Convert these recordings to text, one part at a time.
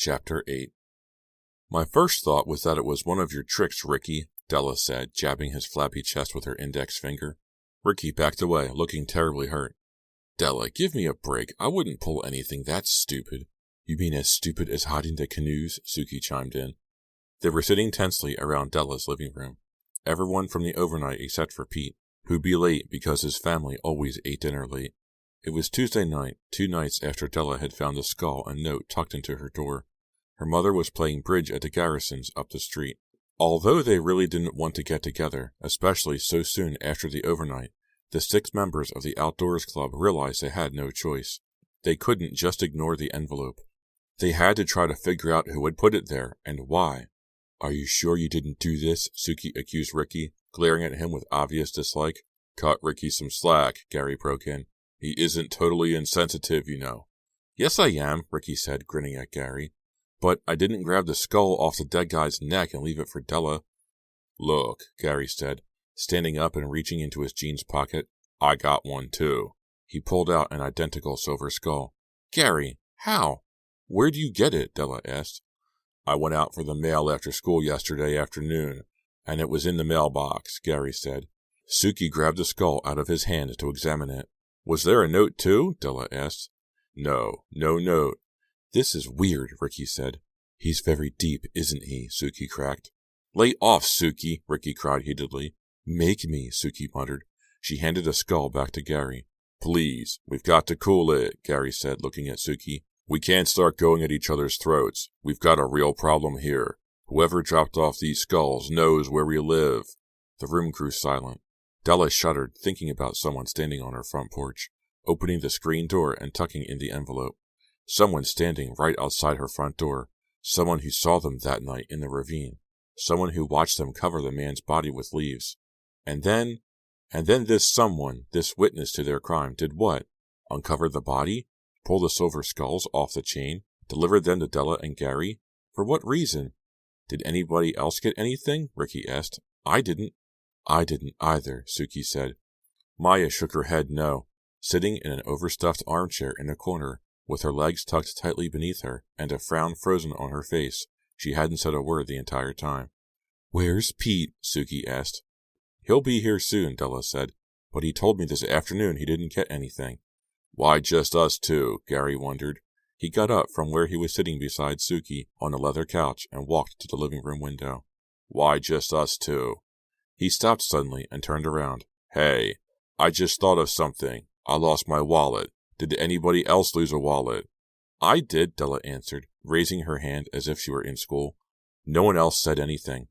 Chapter 8. My first thought was that it was one of your tricks, Ricky, Della said, jabbing his flabby chest with her index finger. Ricky backed away, looking terribly hurt. Della, give me a break. I wouldn't pull anything that stupid. You mean as stupid as hiding the canoes? Suki chimed in. They were sitting tensely around Della's living room. Everyone from the overnight except for Pete, who'd be late because his family always ate dinner late. It was Tuesday night, 2 nights after Della had found a skull and note tucked into her door. Her mother was playing bridge at the Garrisons up the street. Although they really didn't want to get together, especially so soon after the overnight, the 6 members of the Outdoors Club realized they had no choice. They couldn't just ignore the envelope. They had to try to figure out who had put it there, and why. Are you sure you didn't do this? Suki accused Ricky, glaring at him with obvious dislike. Cut Ricky some slack, Gary broke in. He isn't totally insensitive, you know. Yes, I am, Ricky said, grinning at Gary. But I didn't grab the skull off the dead guy's neck and leave it for Della. Look, Gary said, standing up and reaching into his jeans pocket. I got one, too. He pulled out an identical silver skull. Gary, how? Where do you get it? Della asked. I went out for the mail after school yesterday afternoon, and it was in the mailbox, Gary said. Suki grabbed the skull out of his hand to examine it. Was there a note, too? Della asked. No note. This is weird, Ricky said. He's very deep, isn't he? Suki cracked. Lay off, Suki, Ricky cried heatedly. Make me, Suki muttered. She handed the skull back to Gary. Please, we've got to cool it, Gary said, looking at Suki. We can't start going at each other's throats. We've got a real problem here. Whoever dropped off these skulls knows where we live. The room grew silent. Della shuddered, thinking about someone standing on her front porch, opening the screen door and tucking in the envelope. Someone standing right outside her front door. Someone who saw them that night in the ravine. Someone who watched them cover the man's body with leaves. And then this someone, this witness to their crime, did what? Uncover the body? Pull the silver skulls off the chain? Deliver them to Della and Gary? For what reason? Did anybody else get anything? Ricky asked. I didn't. I didn't either, Suki said. Maya shook her head no, sitting in an overstuffed armchair in a corner, with her legs tucked tightly beneath her, and a frown frozen on her face. She hadn't said a word the entire time. Where's Pete? Suki asked. He'll be here soon, Della said, but he told me this afternoon he didn't get anything. Why just us two? Gary wondered. He got up from where he was sitting beside Suki on a leather couch and walked to the living room window. Why just us two? He stopped suddenly and turned around. Hey, I just thought of something. I lost my wallet. Did anybody else lose a wallet? I did, Della answered, raising her hand as if she were in school. No one else said anything.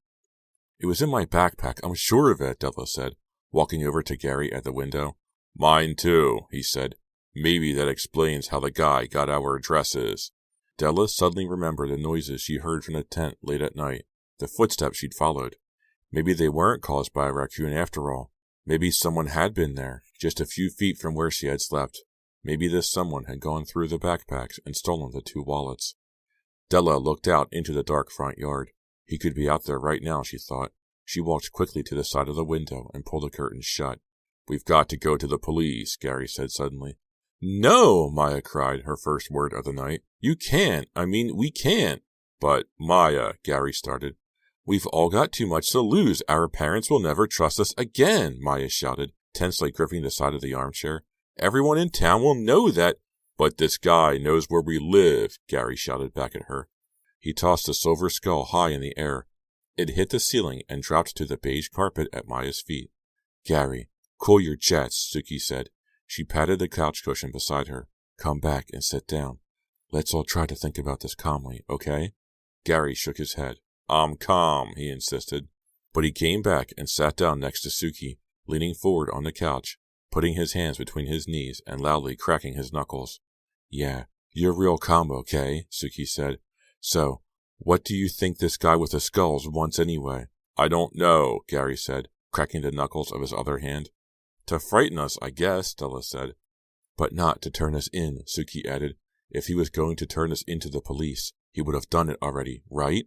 It was in my backpack, I'm sure of it, Della said, walking over to Gary at the window. Mine too, he said. Maybe that explains how the guy got our addresses. Della suddenly remembered the noises she heard from the tent late at night, the footsteps she'd followed. Maybe they weren't caused by a raccoon after all. Maybe someone had been there, just a few feet from where she had slept. Maybe this someone had gone through the backpacks and stolen the 2 wallets. Della looked out into the dark front yard. He could be out there right now, she thought. She walked quickly to the side of the window and pulled the curtains shut. We've got to go to the police, Gary said suddenly. No, Maya cried, her first word of the night. You can't. We can't. But, Maya, Gary started. We've all got too much to lose. Our parents will never trust us again, Maya shouted, tensely gripping the side of the armchair. Everyone in town will know that. But this guy knows where we live, Gary shouted back at her. He tossed the silver skull high in the air. It hit the ceiling and dropped to the beige carpet at Maya's feet. Gary, cool your jets, Suki said. She patted the couch cushion beside her. Come back and sit down. Let's all try to think about this calmly, okay? Gary shook his head. I'm calm, he insisted. But he came back and sat down next to Suki, leaning forward on the couch, putting his hands between his knees and loudly cracking his knuckles. Yeah, you're real calm, okay? Suki said. So, what do you think this guy with the skulls wants anyway? I don't know, Gary said, cracking the knuckles of his other hand. To frighten us, I guess, Della said. But not to turn us in, Suki added. If he was going to turn us into the police, he would have done it already, right?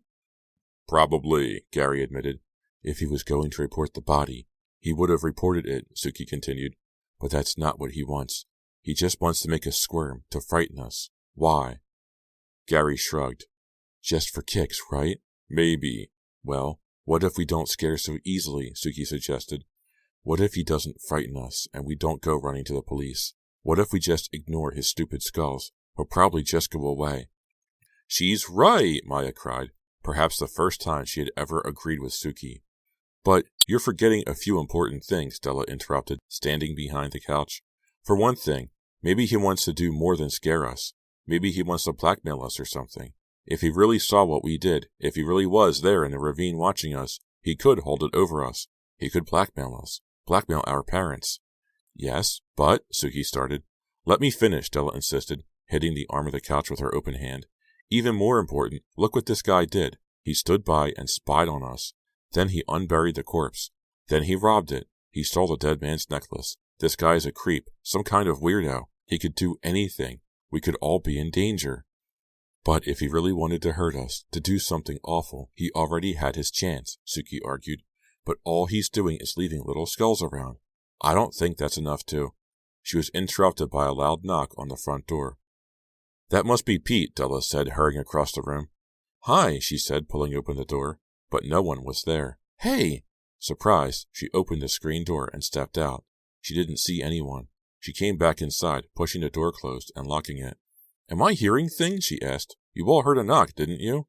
Probably, Gary admitted. If he was going to report the body, he would have reported it, Suki continued. But that's not what he wants. He just wants to make us squirm, to frighten us. Why? Gary shrugged. Just for kicks, right? Maybe. Well, what if we don't scare so easily, Suki suggested. What if he doesn't frighten us, and we don't go running to the police? What if we just ignore his stupid skulls? He'll probably just go away. She's right, Maya cried, perhaps the first time she had ever agreed with Suki. But you're forgetting a few important things, Della interrupted, standing behind the couch. For one thing, maybe he wants to do more than scare us. Maybe he wants to blackmail us or something. If he really saw what we did, if he really was there in the ravine watching us, he could hold it over us. He could blackmail us. Blackmail our parents. Yes, but, Suki started. Let me finish, Della insisted, hitting the arm of the couch with her open hand. Even more important, look what this guy did. He stood by and spied on us. Then he unburied the corpse. Then he robbed it. He stole the dead man's necklace. This guy's a creep, some kind of weirdo. He could do anything. We could all be in danger. But if he really wanted to hurt us, to do something awful, he already had his chance, Suki argued. But all he's doing is leaving little skulls around. I don't think that's enough too. She was interrupted by a loud knock on the front door. That must be Pete, Della said, hurrying across the room. Hi, she said, pulling open the door. But no one was there. Hey! Surprised, she opened the screen door and stepped out. She didn't see anyone. She came back inside, pushing the door closed and locking it. Am I hearing things? She asked. You all heard a knock, didn't you?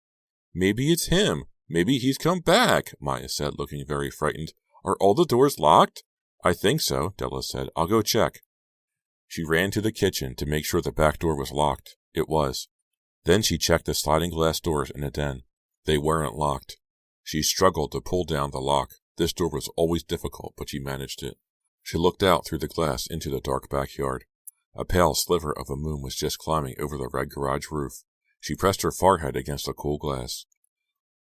Maybe it's him. Maybe he's come back, Maya said, looking very frightened. Are all the doors locked? I think so, Della said. I'll go check. She ran to the kitchen to make sure the back door was locked. It was. Then she checked the sliding glass doors in the den. They weren't locked. She struggled to pull down the lock. This door was always difficult, but she managed it. She looked out through the glass into the dark backyard. A pale sliver of a moon was just climbing over the red garage roof. She pressed her forehead against the cool glass.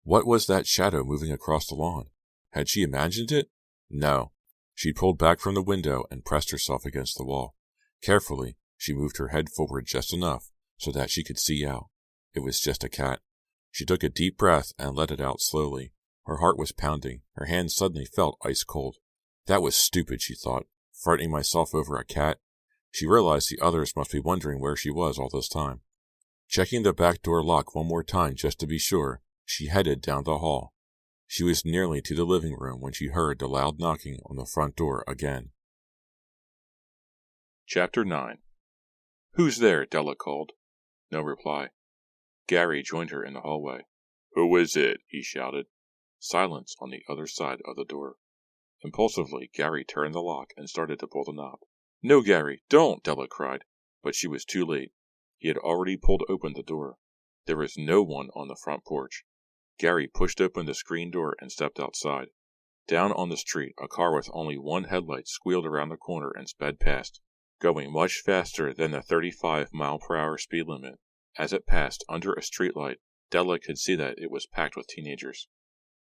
What was that shadow moving across the lawn? Had she imagined it? No. She pulled back from the window and pressed herself against the wall. Carefully, she moved her head forward just enough so that she could see out. It was just a cat. She took a deep breath and let it out slowly. Her heart was pounding. Her hands suddenly felt ice cold. That was stupid, she thought, frightening myself over a cat. She realized the others must be wondering where she was all this time. Checking the back door lock one more time just to be sure, she headed down the hall. She was nearly to the living room when she heard the loud knocking on the front door again. Chapter 9. Who's there? Della called. No reply. Gary joined her in the hallway. Who is it? He shouted. Silence on the other side of the door. Impulsively, Gary turned the lock and started to pull the knob. No, Gary, don't! Della cried. But she was too late. He had already pulled open the door. There was no one on the front porch. Gary pushed open the screen door and stepped outside. Down on the street, a car with only one headlight squealed around the corner and sped past, going much faster than the 35-mile-per-hour speed limit. As it passed under a streetlight, Della could see that it was packed with teenagers.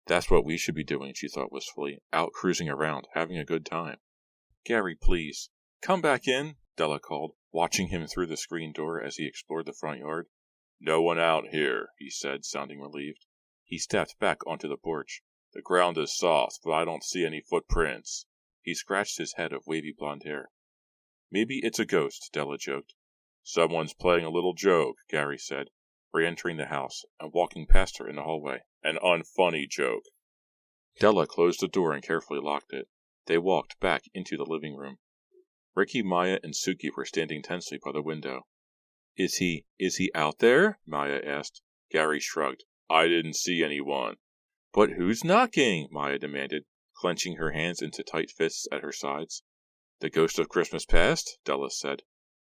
That's what we should be doing, she thought wistfully, out cruising around, having a good time. Gary, please. Come back in, Della called, watching him through the screen door as he explored the front yard. No one out here, he said, sounding relieved. He stepped back onto the porch. The ground is soft, but I don't see any footprints. He scratched his head of wavy blonde hair. Maybe it's a ghost, Della joked. Someone's playing a little joke, Gary said, re-entering the house and walking past her in the hallway. An unfunny joke. Della closed the door and carefully locked it. They walked back into the living room. Ricky, Maya, and Suki were standing tensely by the window. Is he out there? Maya asked. Gary shrugged. I didn't see anyone. But who's knocking? Maya demanded, clenching her hands into tight fists at her sides. The ghost of Christmas past? Della said.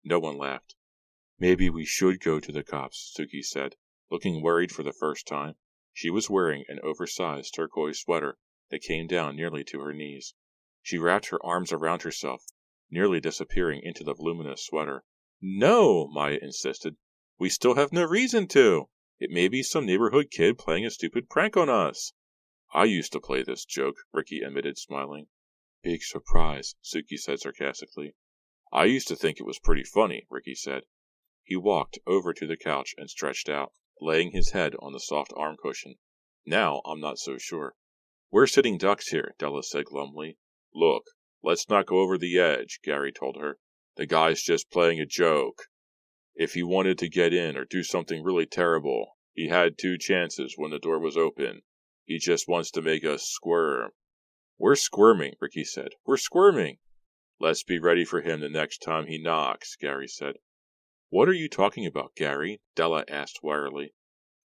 No one laughed. Maybe we should go to the cops, Suki said, looking worried for the first time. She was wearing an oversized turquoise sweater that came down nearly to her knees. She wrapped her arms around herself, nearly disappearing into the voluminous sweater. No, Maya insisted. We still have no reason to. It may be some neighborhood kid playing a stupid prank on us. I used to play this joke, Ricky admitted, smiling. Big surprise, Suki said sarcastically. I used to think it was pretty funny, Ricky said. He walked over to the couch and stretched out, laying his head on the soft arm cushion. Now I'm not so sure. We're sitting ducks here, Della said glumly. Look, let's not go over the edge, Gary told her. The guy's just playing a joke. If he wanted to get in or do something really terrible, He had 2 chances when the door was open. He just wants to make us squirm." "We're squirming," Ricky said. "We're squirming." "Let's be ready for him the next time he knocks," Gary said. "What are you talking about, Gary?" Della asked wearily.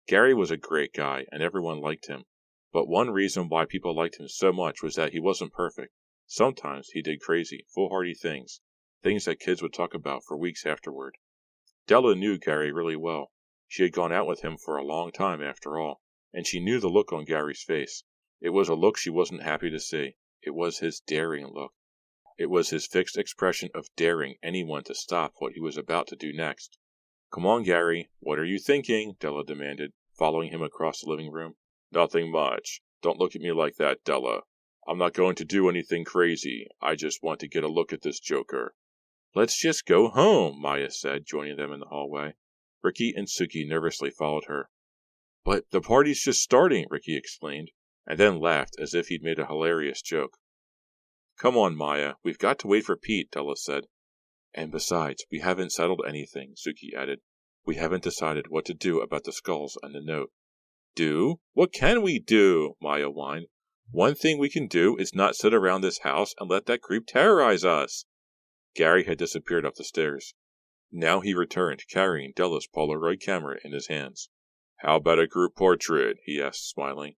Gary was a great guy, and everyone liked him. But one reason why people liked him so much was that he wasn't perfect. Sometimes he did crazy, foolhardy things that kids would talk about for weeks afterward. Della knew Gary really well. She had gone out with him for a long time after all, and she knew the look on Gary's face. It was a look she wasn't happy to see. It was his daring look. It was his fixed expression of daring anyone to stop what he was about to do next. "Come on, Gary, what are you thinking?" Della demanded, following him across the living room. "Nothing much. Don't look at me like that, Della. I'm not going to do anything crazy. I just want to get a look at this joker." "Let's just go home," Maya said, joining them in the hallway. Ricky and Suki nervously followed her. "But the party's just starting," Ricky explained, and then laughed as if he'd made a hilarious joke. "Come on, Maya, we've got to wait for Pete," Della said. "And besides, we haven't settled anything," Suki added. "We haven't decided what to do about the skulls and the note." "Do? What can we do?" Maya whined. "One thing we can do is not sit around this house and let that creep terrorize us." Gary had disappeared up the stairs. Now he returned, carrying Della's Polaroid camera in his hands. "How about a group portrait?" he asked, smiling.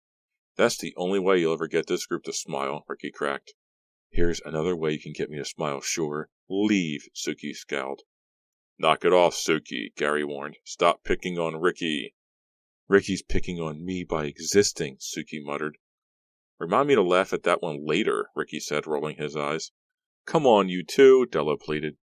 "That's the only way you'll ever get this group to smile," Ricky cracked. "Here's another way you can get me to smile, sure. Leave," Suki scowled. "Knock it off, Suki," Gary warned. "Stop picking on Ricky." "Ricky's picking on me by existing," Suki muttered. "Remind me to laugh at that one later," Ricky said, rolling his eyes. "Come on, you two," Della pleaded.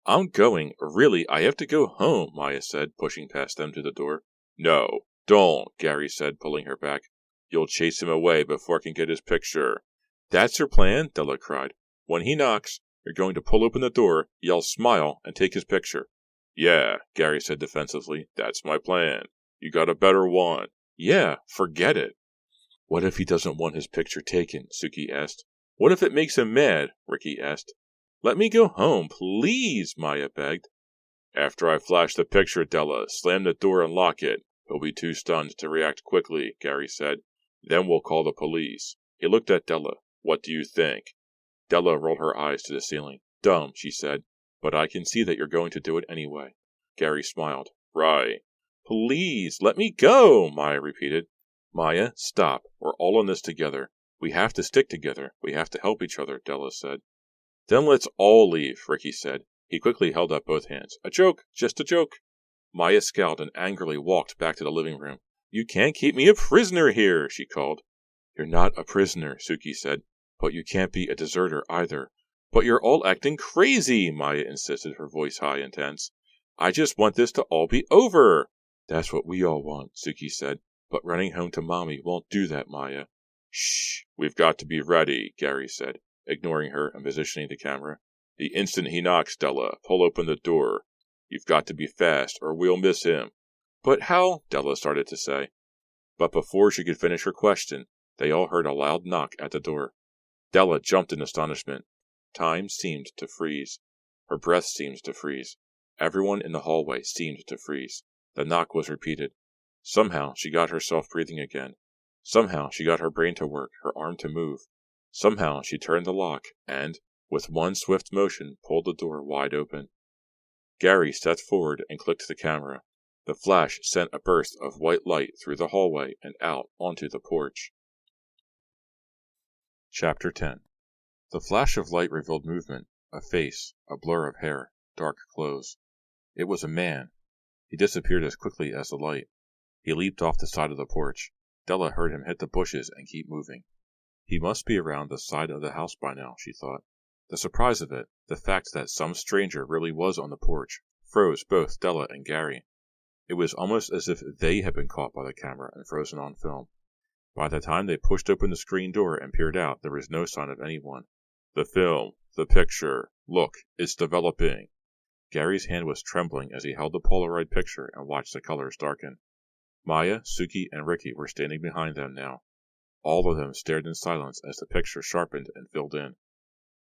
"I'm going. Really, I have to go home," Maya said, pushing past them to the door. "No, don't," Gary said, pulling her back. "You'll chase him away before I can get his picture." "That's your plan?" Della cried. "When he knocks, you're going to pull open the door, yell 'smile,' and take his picture." "Yeah," Gary said defensively. "That's my plan. You got a better one." "Yeah, forget it." "What if he doesn't want his picture taken?" Suki asked. "What if it makes him mad?" Ricky asked. "Let me go home, please," Maya begged. "After I flash the picture, Della, slam the door and lock it. He'll be too stunned to react quickly," Gary said. "Then we'll call the police." He looked at Della. "What do you think?" Della rolled her eyes to the ceiling. "Dumb," she said, "but I can see that you're going to do it anyway." Gary smiled. "Right." "Please, let me go," Maya repeated. "Maya, stop. We're all in this together. We have to stick together. We have to help each other," Della said. "Then let's all leave," Ricky said. He quickly held up both hands. "A joke, just a joke." Maya scowled and angrily walked back to the living room. "You can't keep me a prisoner here," she called. "You're not a prisoner," Suki said, "but you can't be a deserter either." "But you're all acting crazy," Maya insisted, her voice high and tense. "I just want this to all be over." "That's what we all want," Suki said, "but running home to Mommy won't do that, Maya." "Shh, we've got to be ready," Gary said, ignoring her and positioning the camera. "The instant he knocks, Della, pull open the door. You've got to be fast, or we'll miss him." "But how?" Della started to say. But before she could finish her question, they all heard a loud knock at the door. Della jumped in astonishment. Time seemed to freeze. Her breath seemed to freeze. Everyone in the hallway seemed to freeze. The knock was repeated. Somehow she got herself breathing again. Somehow she got her brain to work, her arm to move. Somehow she turned the lock and, with one swift motion, pulled the door wide open. Gary stepped forward and clicked the camera. The flash sent a burst of white light through the hallway and out onto the porch. Chapter 10. The flash of light revealed movement, a face, a blur of hair, dark clothes. It was a man. He disappeared as quickly as the light. He leaped off the side of the porch. Della heard him hit the bushes and keep moving. He must be around the side of the house by now, she thought. The surprise of it, the fact that some stranger really was on the porch, froze both Della and Gary. It was almost as if they had been caught by the camera and frozen on film. By the time they pushed open the screen door and peered out, there was no sign of anyone. "The film, the picture, look, it's developing." Gary's hand was trembling as he held the Polaroid picture and watched the colors darken. Maya, Suki, and Ricky were standing behind them now. All of them stared in silence as the picture sharpened and filled in.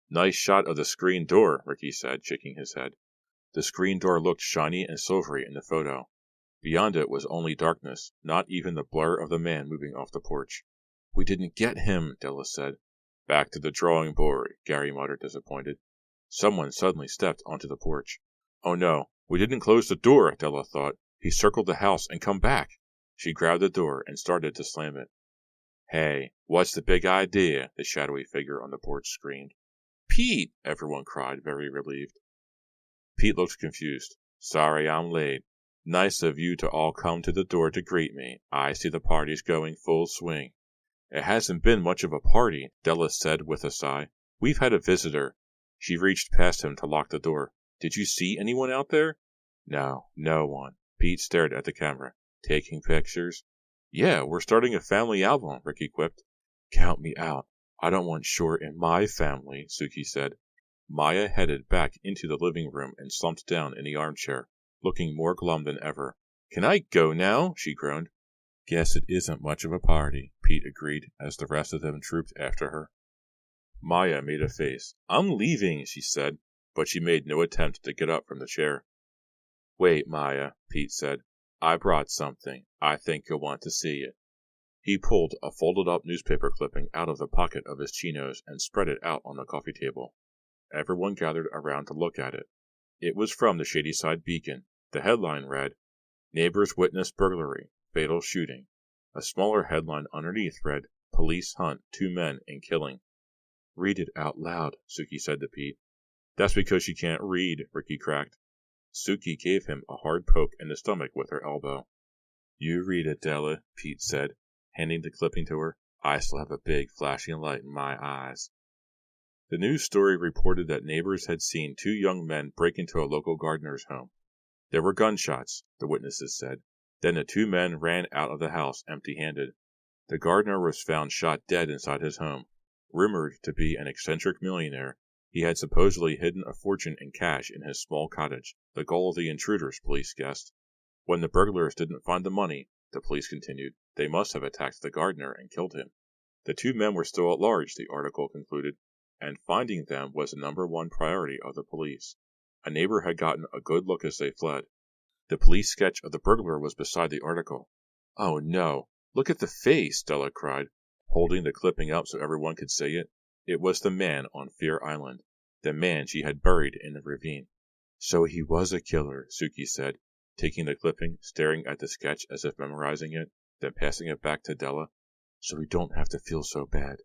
"Nice shot of the screen door," Ricky said, shaking his head. The screen door looked shiny and silvery in the photo. Beyond it was only darkness, not even the blur of the man moving off the porch. We didn't get him, Della said. Back to the drawing board, Gary muttered, disappointed. Someone suddenly stepped onto the porch. Oh no, we didn't close the door, Della thought. He circled the house and come back. She grabbed the door and started to slam it. Hey, what's the big idea? The shadowy figure on the porch screamed. Pete! Everyone cried, very relieved. Pete looked confused. Sorry I'm late. Nice of you to all come to the door to greet me. I see the party's going full swing. It hasn't been much of a party, Della said with a sigh. We've had a visitor. She reached past him to lock the door. Did you see anyone out there? No, no one. Pete stared at the camera. Taking pictures? Yeah, we're starting a family album, Ricky quipped. Count me out. I don't want short in my family, Suki said. Maya headed back into the living room and slumped down in the armchair, looking more glum than ever. Can I go now? She groaned. Guess it isn't much of a party, Pete agreed as the rest of them trooped after her. Maya made a face. I'm leaving, she said, but she made no attempt to get up from the chair. Wait, Maya, Pete said. I brought something. I think you'll want to see it. He pulled a folded-up newspaper clipping out of the pocket of his chinos and spread it out on the coffee table. Everyone gathered around to look at it. It was from the Shadyside Beacon. The headline read, Neighbors Witness Burglary, Fatal Shooting. A smaller headline underneath read, Police Hunt 2 Men in Killing. Read it out loud, Suki said to Pete. That's because she can't read, Ricky cracked. Suki gave him a hard poke in the stomach with her elbow. You read it, Della, Pete said, handing the clipping to her. I still have a big flashing light in my eyes. The news story reported that neighbors had seen 2 young men break into a local gardener's home. There were gunshots, the witnesses said. Then the 2 men ran out of the house empty-handed. The gardener was found shot dead inside his home. Rumored to be an eccentric millionaire, he had supposedly hidden a fortune in cash in his small cottage, the goal of the intruders, police guessed. When the burglars didn't find the money, the police continued, they must have attacked the gardener and killed him. The 2 men were still at large, the article concluded, and finding them was the #1 priority of the police. A neighbor had gotten a good look as they fled. The police sketch of the burglar was beside the article. Oh no, look at the face, Della cried, holding the clipping up so everyone could see it. It was the man on Fear Island, the man she had buried in the ravine. So he was a killer, Suki said, taking the clipping, staring at the sketch as if memorizing it, then passing it back to Della. So we don't have to feel so bad.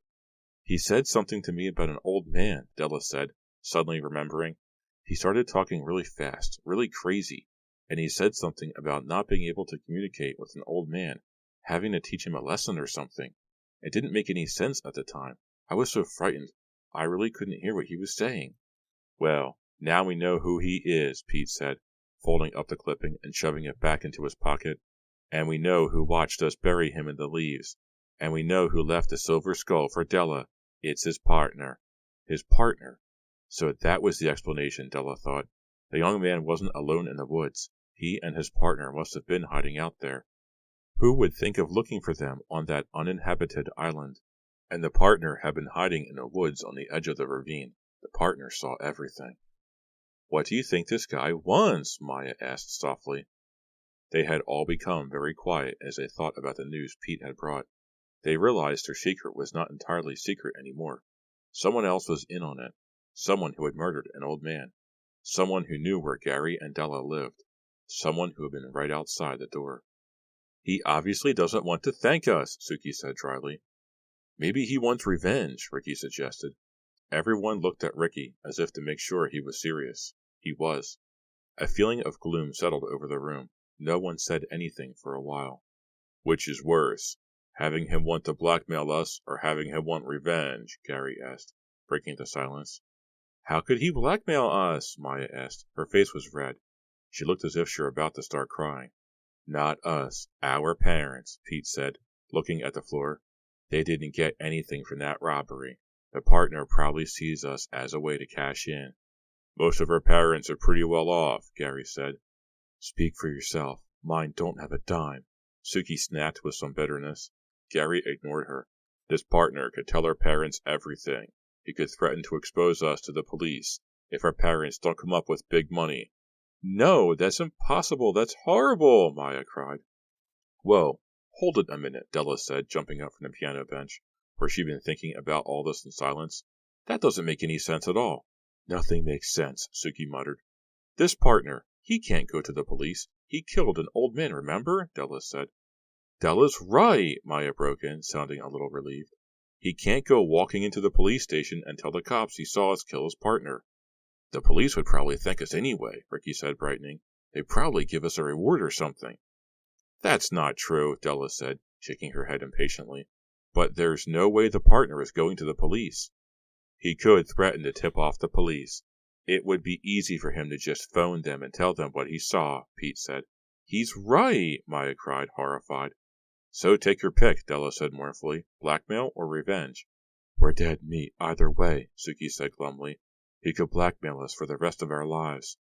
He said something to me about an old man, Della said, suddenly remembering. He started talking really fast, really crazy, and he said something about not being able to communicate with an old man, having to teach him a lesson or something. It didn't make any sense at the time. I was so frightened, I really couldn't hear what he was saying. Well, now we know who he is, Pete said, folding up the clipping and shoving it back into his pocket. And we know who watched us bury him in the leaves. And we know who left the silver skull for Della. It's his partner. His partner? So that was the explanation, Della thought. The young man wasn't alone in the woods. He and his partner must have been hiding out there. Who would think of looking for them on that uninhabited island? And the partner had been hiding in the woods on the edge of the ravine. The partner saw everything. What do you think this guy wants? Maya asked softly. They had all become very quiet as they thought about the news Pete had brought. They realized their secret was not entirely secret anymore. Someone else was in on it. Someone who had murdered an old man. Someone who knew where Gary and Della lived. Someone who had been right outside the door. He obviously doesn't want to thank us, Suki said dryly. Maybe he wants revenge, Ricky suggested. Everyone looked at Ricky as if to make sure he was serious. He was. A feeling of gloom settled over the room. No one said anything for a while. Which is worse, having him want to blackmail us or having him want revenge? Gary asked, breaking the silence. How could he blackmail us? Maya asked. Her face was red. She looked as if she were about to start crying. Not us, our parents, Pete said, looking at the floor. They didn't get anything from that robbery. The partner probably sees us as a way to cash in. Most of our parents are pretty well off, Gary said. Speak for yourself. Mine don't have a dime. Suki snapped with some bitterness. Gary ignored her. This partner could tell our parents everything. He could threaten to expose us to the police if our parents don't come up with big money. No, that's impossible. That's horrible, Maya cried. Whoa, hold it a minute, Della said, jumping up from the piano bench, where she'd been thinking about all this in silence. That doesn't make any sense at all. Nothing makes sense, Suki muttered. This partner, he can't go to the police. He killed an old man, remember? Della said. Della's right, Maya broke in, sounding a little relieved. He can't go walking into the police station and tell the cops he saw us kill his partner. The police would probably thank us anyway, Ricky said, brightening. They'd probably give us a reward or something. That's not true, Della said, shaking her head impatiently. But there's no way the partner is going to the police. He could threaten to tip off the police. It would be easy for him to just phone them and tell them what he saw, Pete said. He's right, Maya cried, horrified. So take your pick, Della said mournfully. Blackmail or revenge? We're dead meat either way, Suki said glumly. He could blackmail us for the rest of our lives.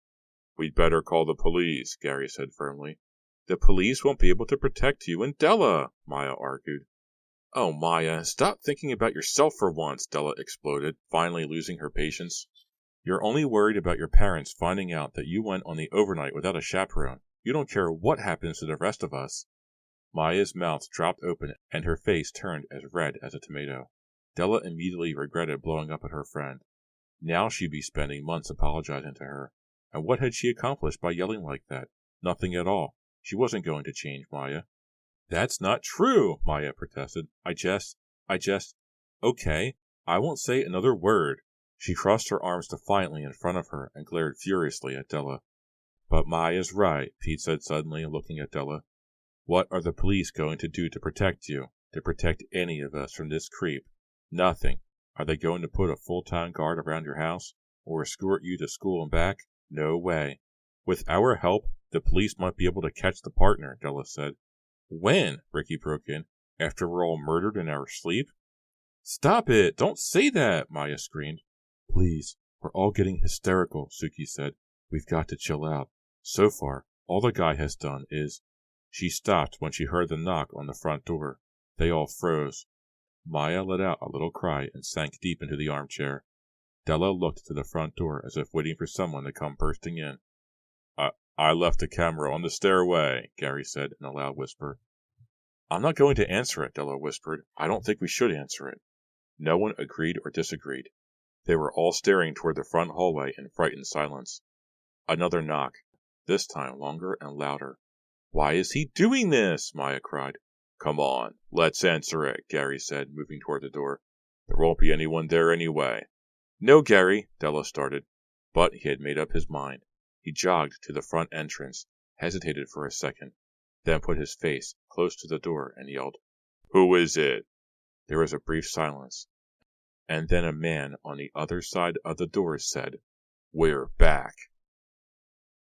We'd better call the police, Gary said firmly. The police won't be able to protect you and Della, Maya argued. Oh, Maya, stop thinking about yourself for once, Della exploded, finally losing her patience. You're only worried about your parents finding out that you went on the overnight without a chaperone. You don't care what happens to the rest of us. Maya's mouth dropped open and her face turned as red as a tomato. Della immediately regretted blowing up at her friend. Now she'd be spending months apologizing to her. And what had she accomplished by yelling like that? Nothing at all. She wasn't going to change Maya. That's not true, Maya protested. I just... Okay, I won't say another word. She crossed her arms defiantly in front of her and glared furiously at Della. But Maya's right, Pete said suddenly, looking at Della. What are the police going to do to protect you? To protect any of us from this creep? Nothing. Are they going to put a full-time guard around your house? Or escort you to school and back? No way. With our help, the police might be able to catch the partner, Della said. When? Ricky broke in. After we're all murdered in our sleep? Stop it! Don't say that! Maya screamed. Please, we're all getting hysterical, Suki said. We've got to chill out. So far, all the guy has done is... She stopped when she heard the knock on the front door. They all froze. Maya let out a little cry and sank deep into the armchair. Della looked to the front door as if waiting for someone to come bursting in. I left the camera on the stairway, Gary said in a loud whisper. I'm not going to answer it, Della whispered. I don't think we should answer it. No one agreed or disagreed. They were all staring toward the front hallway in frightened silence. Another knock, this time longer and louder. Why is he doing this? Maya cried. Come on, let's answer it, Gary said, moving toward the door. There won't be anyone there anyway. No, Gary, Della started, but he had made up his mind. He jogged to the front entrance, hesitated for a second, then put his face close to the door and yelled, Who is it? There was a brief silence, and then a man on the other side of the door said, We're back.